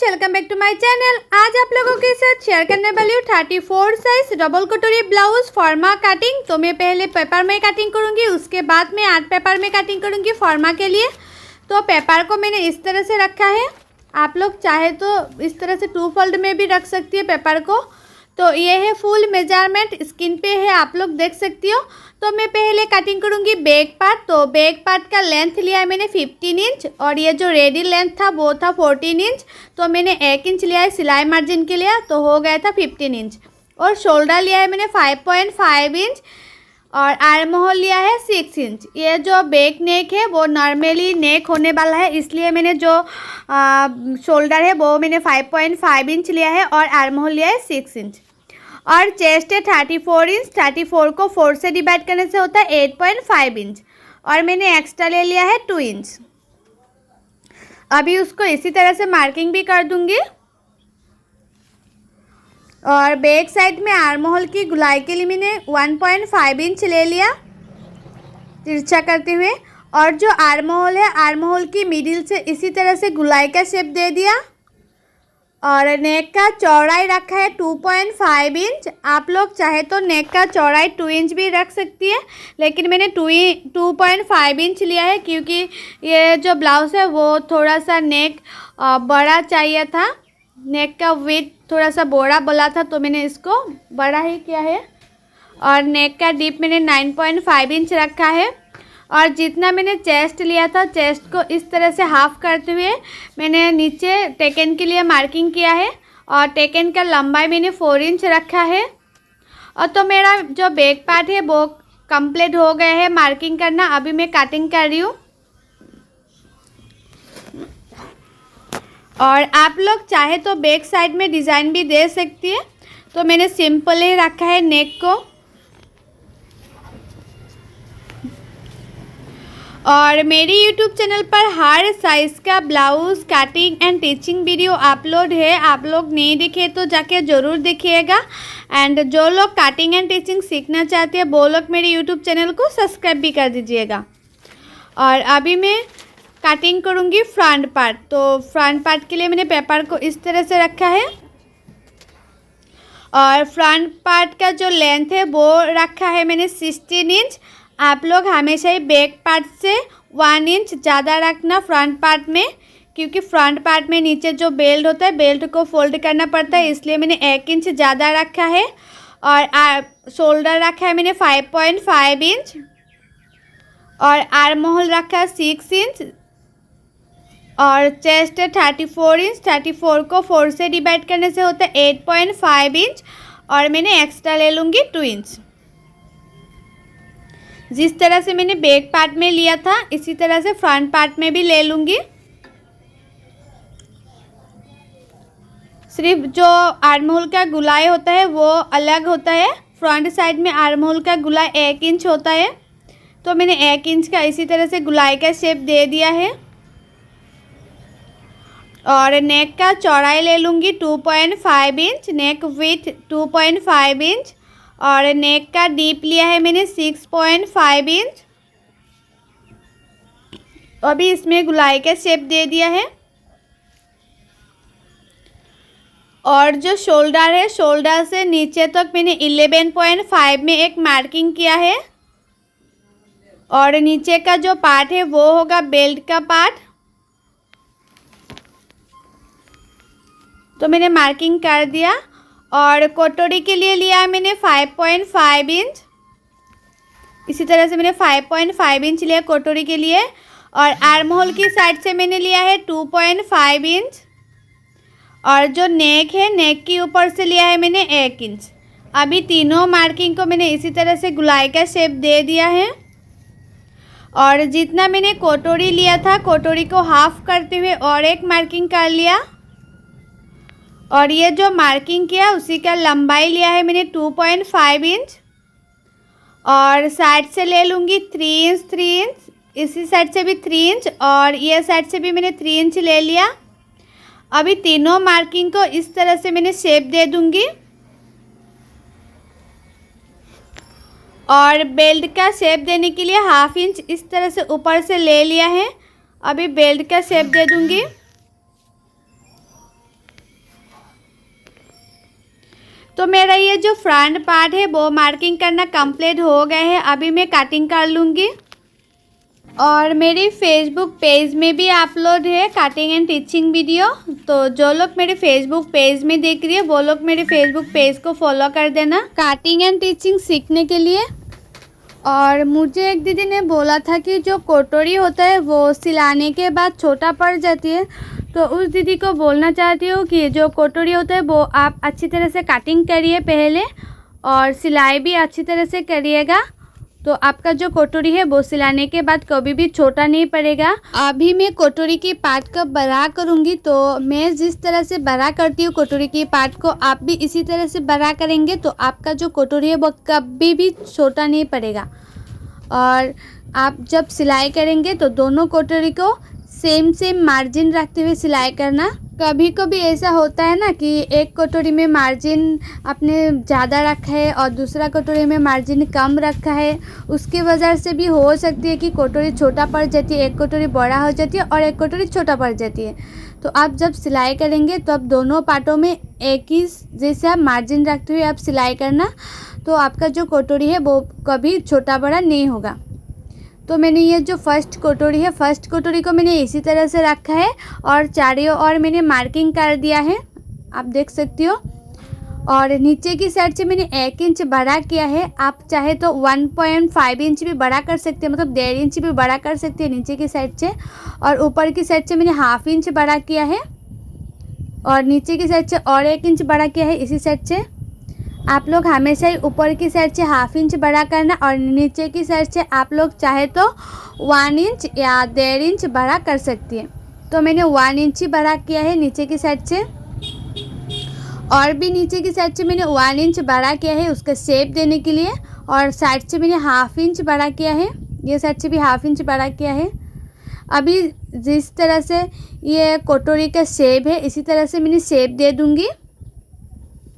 Welcome back to my channel. आज आप लोगों के साथ शेयर करने वाली हूँ 34 साइज डबल कटोरी ब्लाउज फॉर्मा कटिंग। तो मैं पहले पेपर में कटिंग करूँगी, उसके बाद मैं आर्ट पेपर में कटिंग करूँगी फॉर्मा के लिए। तो पेपर को मैंने इस तरह से रखा है, आप लोग चाहे तो इस तरह से 2 फोल्ड में भी रख सकती है पेपर को। तो ये है फुल मेजरमेंट, स्क्रीन पे है, आप लोग देख सकती हो। तो मैं पहले कटिंग करूँगी बैक पार्ट। तो बैक पार्ट का लेंथ लिया है मैंने 15 इंच और ये जो रेडी लेंथ था वो था 14 इंच। तो मैंने 1 इंच लिया है सिलाई मार्जिन के लिए, तो हो गया था 15 इंच। और शोल्डर लिया है मैंने 5.5 इंच और आर्म होल लिया है 6 इंच। ये जो बैक नेक है वो नॉर्मली नेक होने वाला है, इसलिए मैंने जो शोल्डर है वो मैंने 5.5 इंच लिया है और आर्म होल लिया है 6 इंच। और चेस्ट है 34 इंच। 34 को 4 से डिवाइड करने से होता है 8.5 इंच और मैंने एक्स्ट्रा ले लिया है 2 इंच। अभी उसको इसी तरह से मार्किंग भी कर दूंगी। और बैक साइड में आर्म होल की गुलाई के लिए मैंने 1.5 इंच ले लिया तिरछा करते हुए। और जो आर्म होल है, आर्म होल की मिडिल से इसी तरह से गुलाई का शेप दे दिया। और नेक का चौड़ाई रखा है 2.5 इंच। आप लोग चाहे तो नेक का चौड़ाई 2 इंच भी रख सकती है, लेकिन मैंने 2.5 इंच लिया है क्योंकि ये जो ब्लाउज़ है वो थोड़ा सा नेक बड़ा चाहिए था। नेक का विड्थ थोड़ा सा बड़ा बोला था, तो मैंने इसको बड़ा ही किया है। और नेक का डीप मैंने 9.5 इंच रखा है। और जितना मैंने चेस्ट लिया था, चेस्ट को इस तरह से हाफ करते हुए मैंने नीचे टेकन के लिए मार्किंग किया है। और टेकन का लंबाई मैंने 4 इंच रखा है। और तो मेरा जो बैक पार्ट है वो कंप्लीट हो गया है मार्किंग करना। अभी मैं कटिंग कर रही हूँ। और आप लोग चाहे तो बैक साइड में डिज़ाइन भी दे सकती है, तो मैंने सिंपल ही रखा है नेक को। और मेरी YouTube चैनल पर हर साइज़ का blouse cutting and teaching video upload है, आप लोग नहीं देखे तो जाके ज़रूर देखिएगा। एंड जो लोग कटिंग एंड टीचिंग सीखना चाहते हैं वो लोग मेरे YouTube चैनल को सब्सक्राइब भी कर दीजिएगा। और अभी मैं कटिंग करूँगी फ्रंट पार्ट। तो फ्रंट पार्ट के लिए मैंने पेपर को इस तरह से रखा है। और फ्रंट पार्ट का जो लेंथ है वो रखा है मैंने 16 इंच। आप लोग हमेशा ही बैक पार्ट से 1 इंच ज़्यादा रखना फ्रंट पार्ट में, क्योंकि फ्रंट पार्ट में नीचे जो बेल्ट होता है बेल्ट को फोल्ड करना पड़ता है, इसलिए मैंने 1 इंच ज़्यादा रखा है। और शोल्डर रखा है मैंने 5.5 इंच और आर्म होल रखा है 6 इंच। और चेस्ट है 34 इंच। 34 को 4 से डिवाइड करने से होता है 8.5 इंच और मैंने एक्स्ट्रा ले लूँगी 2 इंच। जिस तरह से मैंने बैक पार्ट में लिया था इसी तरह से फ्रंट पार्ट में भी ले लूँगी। सिर्फ जो आर्म होल का गुलाई होता है वो अलग होता है। फ्रंट साइड में आर्म होल का गुलाई 1 इंच होता है, तो मैंने 1 इंच का इसी तरह से गुलाई का शेप दे दिया है। और नेक का चौड़ाई ले लूँगी 2.5 इंच, नेक विथ 2.5 इंच। और नेक का डीप लिया है मैंने 6.5 इंच। अभी इसमें गुलाई का शेप दे दिया है। और जो शोल्डर है, शोल्डर से नीचे तक मैंने 11.5 में एक मार्किंग किया है। और नीचे का जो पार्ट है वो होगा बेल्ट का पार्ट, तो मैंने मार्किंग कर दिया। और कटोरी के लिए लिया है मैंने 5.5 इंच। इसी तरह से मैंने 5.5 इंच लिया कटोरी के लिए। और आर्म होल की साइड से मैंने लिया है 2.5 इंच। और जो नेक है, नेक के ऊपर से लिया है मैंने 1 इंच। अभी तीनों मार्किंग को मैंने इसी तरह से गुलाई का शेप दे दिया है। और जितना मैंने कटोरी लिया था, कटोरी को हाफ करते हुए और एक मार्किंग कर लिया। और ये जो मार्किंग किया उसी का लंबाई लिया है मैंने 2.5 इंच। और साइड से ले लूँगी 3 इंच 3 इंच, इसी साइड से भी 3 इंच और ये साइड से भी मैंने 3 इंच ले लिया। अभी तीनों मार्किंग को इस तरह से मैंने शेप दे दूँगी। और बेल्ट का शेप देने के लिए 1/2 इंच इस तरह से ऊपर से ले लिया है। अभी बेल्ट का शेप दे दूँगी। तो मेरा ये जो फ्रंट पार्ट है वो मार्किंग करना कंप्लीट हो गया है। अभी मैं कटिंग कर लूँगी। और मेरी फेसबुक पेज में भी अपलोड है कटिंग एंड टीचिंग वीडियो। तो जो लोग मेरे फेसबुक पेज में देख रही है वो लोग मेरे फेसबुक पेज को फॉलो कर देना कटिंग एंड टीचिंग सीखने के लिए। और मुझे एक दीदी ने बोला था कि जो कटोरी होता है वो सिलाने के बाद छोटा पड़ जाती है। तो उस दीदी को बोलना चाहती हूँ कि जो कटोरी होता है वो आप अच्छी तरह से कटिंग करिए पहले, और सिलाई भी अच्छी तरह से करिएगा। तो आपका जो कटोरी है वो सिलाने के बाद कभी भी छोटा नहीं पड़ेगा। अभी मैं कटोरी की पार्ट का बड़ा करूँगी। तो मैं जिस तरह से बड़ा करती हूँ कटोरी की पार्ट को, आप भी इसी तरह से बड़ा करेंगे तो आपका जो कटोरी है वो कभी भी छोटा नहीं पड़ेगा। और आप जब सिलाई करेंगे तो दोनों कटोरी को सेम मार्जिन रखते हुए सिलाई करना। कभी कभी ऐसा होता है ना कि एक कटोरी में मार्जिन आपने ज़्यादा रखा है और दूसरा कटोरी में मार्जिन कम रखा है। उसकी वजह से भी हो सकती है कि कटोरी छोटा पड़ जाती है, एक कटोरी बड़ा हो जाती है और एक कटोरी छोटा पड़ जाती है। तो आप जब सिलाई करेंगे तो आप दोनों पार्टों में एक ही जैसे आप मार्जिन रखते हुए आप सिलाई करना, तो आपका जो कटोरी है वो कभी छोटा बड़ा नहीं होगा। तो मैंने ये जो फर्स्ट कटोरी है, फर्स्ट कटोरी को मैंने इसी तरह से रखा है और चारों ओर मैंने मार्किंग कर दिया है, आप देख सकती हो। और नीचे की साइड से मैंने 1 इंच बड़ा किया है। आप चाहे तो 1.5 इंच भी बड़ा कर सकते हैं, मतलब 1.5 इंच भी बड़ा कर सकते हैं नीचे की साइड से। और ऊपर की साइड से मैंने 1/2 इंच बड़ा किया है और नीचे की साइड से और 1 इंच बड़ा किया है इसी साइड से। आप लोग हमेशा ही ऊपर की साइड से 1/2 इंच बड़ा करना और नीचे की साइड से आप लोग चाहे तो 1 इंच या 1.5 इंच बड़ा कर सकती है। तो मैंने 1 इंच ही बड़ा किया है नीचे की साइड से, और भी नीचे की साइड से मैंने 1 इंच बड़ा किया है उसका शेप देने के लिए। और साइड से मैंने 1/2 इंच बड़ा किया है, ये साइड से भी 1/2 इंच बड़ा किया है। अभी जिस तरह से ये कटोरी का शेप है इसी तरह से मैंने शेप दे दूँगी।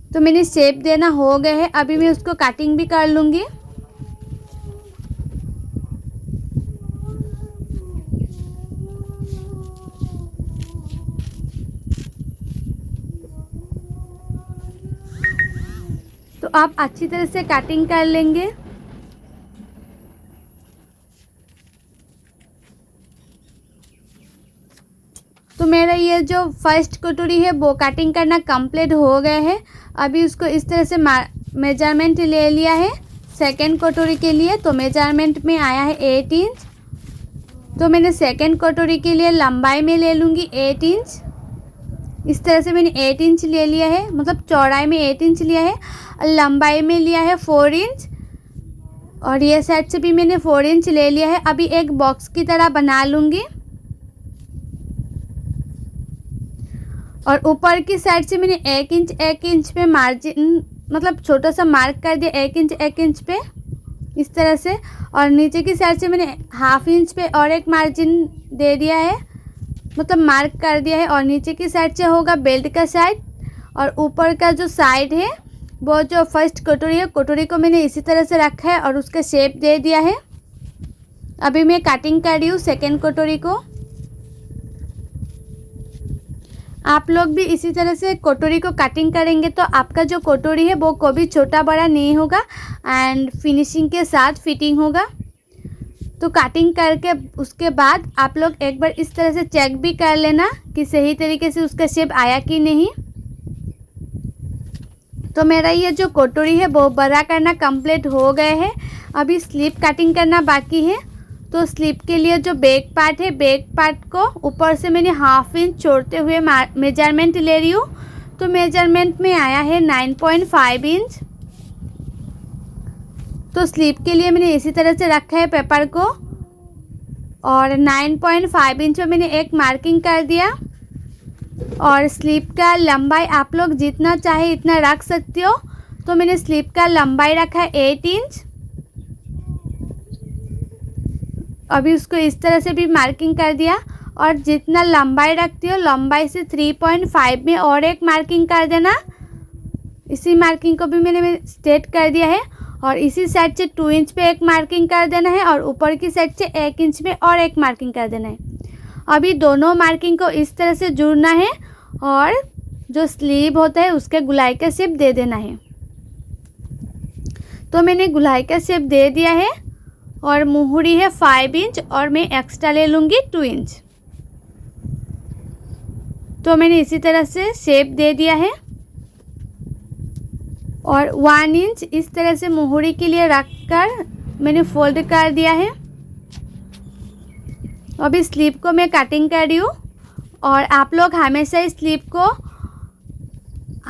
तो मैंने शेप देना हो गया है, अभी मैं उसको कटिंग भी कर लूँगी। तो आप अच्छी तरह से कटिंग कर लेंगे। तो मेरा ये जो फर्स्ट कटोरी है वो कटिंग करना कंप्लीट हो गया है। अभी उसको इस तरह से मेजरमेंट ले लिया है सेकंड कटोरी के लिए। तो मेजरमेंट में आया है 8 इंच। तो मैंने सेकंड कटोरी के लिए लंबाई में ले लूँगी 8 इंच। इस तरह से मैंने 8 इंच ले लिया है, मतलब चौड़ाई में 8 इंच लिया है और लंबाई में लिया है 4 इंच। और ये साइड से भी मैंने 4 इंच ले लिया है। अभी एक बॉक्स की तरह बना लूँगी और ऊपर की साइड से मैंने 1 इंच पे मार्जिन, मतलब छोटा सा मार्क कर दिया 1 इंच पे इस तरह से। और नीचे की साइड से मैंने 1/2 इंच पे और एक मार्जिन दे दिया है, मतलब मार्क कर दिया है। और नीचे की साइड से होगा बेल्ट का साइड, और ऊपर का जो साइड है वो जो फर्स्ट कटोरी है, कटोरी को मैंने इसी तरह से रखा है और उसका शेप दे दिया है। अभी मैं कटिंग कर रही हूँ सेकेंड कटोरी को। आप लोग भी इसी तरह से कटोरी को कटिंग करेंगे तो आपका जो कटोरी है वो कभी छोटा बड़ा नहीं होगा एंड फिनिशिंग के साथ फिटिंग होगा। तो कटिंग करके उसके बाद आप लोग एक बार इस तरह से चेक भी कर लेना कि सही तरीके से उसका शेप आया कि नहीं। तो मेरा ये जो कटोरी है वो बड़ा करना कंप्लीट हो गया है। अभी स्लीव कटिंग करना बाकी है। तो स्लीव के लिए जो बैक पार्ट है, बैक पार्ट को ऊपर से मैंने 1/2 इंच छोड़ते हुए मेजरमेंट ले रही हूँ। तो मेजरमेंट में आया है 9.5 इंच। तो स्लीव के लिए मैंने इसी तरह से रखा है पेपर को और 9.5 इंच में मैंने एक मार्किंग कर दिया। और स्लीव का लंबाई आप लोग जितना चाहे इतना रख सकते हो। तो मैंने स्लीव का लंबाई रखा है 8 इंच। अभी उसको इस तरह से भी मार्किंग कर दिया और जितना लंबाई रखती हो लंबाई से 3.5 में और एक मार्किंग कर देना। इसी मार्किंग को भी मैंने स्ट्रेट कर दिया है और इसी साइड से 2 इंच पे एक मार्किंग कर देना है और ऊपर की साइड से 1 इंच में और एक मार्किंग कर देना है। अभी दोनों मार्किंग को इस तरह से जुड़ना है और जो स्लीव होता है उसके गुलाई का शेप दे देना है। तो मैंने गुलाई का शेप दे दिया है और मुहरी है 5 इंच और मैं एक्स्ट्रा ले लूँगी 2 इंच। तो मैंने इसी तरह से शेप दे दिया है और 1 इंच इस तरह से मुहरी के लिए रखकर मैंने फोल्ड कर दिया है। अभी स्लीव को मैं कटिंग कर रही हूँ और आप लोग हमेशा इस स्लीव को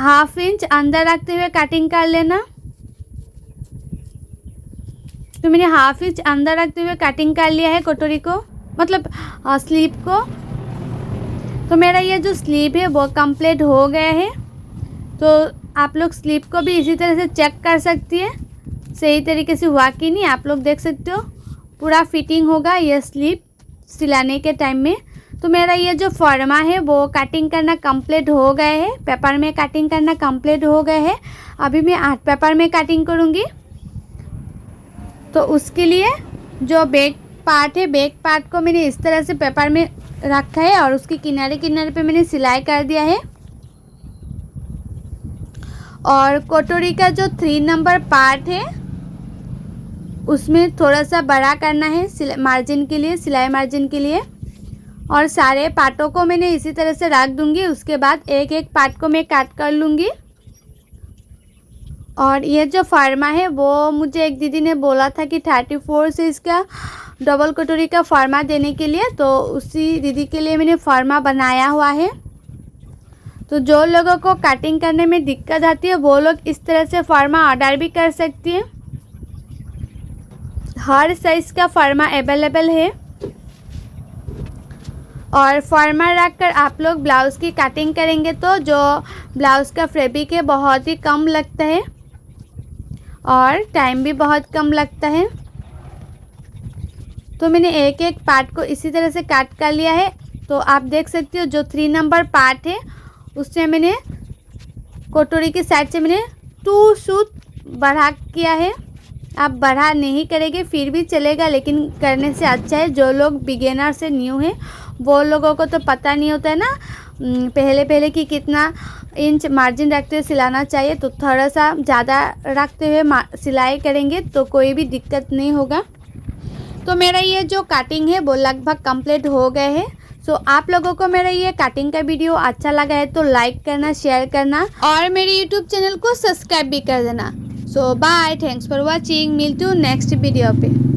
1/2 इंच अंदर रखते हुए कटिंग कर लेना। तो मैंने 1/2 इंच अंदर रखते हुए कटिंग कर लिया है कटोरी को, मतलब स्लीव को। तो मेरा ये जो स्लीव है वो कंप्लीट हो गया है। तो आप लोग स्लीव को भी इसी तरह से चेक कर सकती है सही तरीके से हुआ कि नहीं। आप लोग देख सकते हो पूरा फिटिंग होगा ये स्लीव सिलाने के टाइम में। तो मेरा ये जो फॉर्मा है वो कटिंग करना कंप्लीट हो गया है, पेपर में कटिंग करना कंप्लीट हो गया है। अभी मैं आर्ट पेपर में कटिंग करूँगी। तो उसके लिए जो बैक पार्ट है, बैक पार्ट को मैंने इस तरह से पेपर में रखा है और उसके किनारे किनारे पे मैंने सिलाई कर दिया है। और कटोरी का जो 3 नंबर पार्ट है उसमें थोड़ा सा बड़ा करना है मार्जिन के लिए, सिलाई मार्जिन के लिए। और सारे पार्टों को मैंने इसी तरह से रख दूंगी। उसके बाद एक एक पार्ट को मैं काट कर लूँगी। और ये जो फॉर्मा है वो मुझे एक दीदी ने बोला था कि 34 से इसका डबल कटोरी का फॉर्मा देने के लिए, तो उसी दीदी के लिए मैंने फॉर्मा बनाया हुआ है। तो जो लोगों को कटिंग करने में दिक्कत आती है वो लोग इस तरह से फॉर्मा ऑर्डर भी कर सकती है। हर साइज़ का फॉर्मा अवेलेबल है। और फॉर्मा रखकर आप लोग ब्लाउज़ की कटिंग करेंगे तो जो ब्लाउज़ का फैब्रिक है बहुत ही कम लगता है और टाइम भी बहुत कम लगता है। तो मैंने एक एक पार्ट को इसी तरह से काट कर लिया है। तो आप देख सकते हो जो 3 नंबर पार्ट है उससे मैंने कटोरी की साइड से मैंने 2 सूत बढ़ा किया है। आप बढ़ा नहीं करेंगे फिर भी चलेगा, लेकिन करने से अच्छा है। जो लोग बिगिनर से न्यू हैं वो लोगों को तो पता नहीं होता है ना पहले कि कितना इंच मार्जिन रखते हुए सिलाना चाहिए। तो थोड़ा सा ज़्यादा रखते हुए सिलाई करेंगे तो कोई भी दिक्कत नहीं होगा। तो मेरा ये जो कटिंग है वो लगभग कंप्लीट हो गए है। सो आप लोगों को मेरा ये कटिंग का वीडियो अच्छा लगा है तो लाइक करना, शेयर करना और मेरे यूट्यूब चैनल को सब्सक्राइब भी कर देना। सो बाय, थैंक्स फॉर वॉचिंग। मिलते हैं नेक्स्ट वीडियो पे।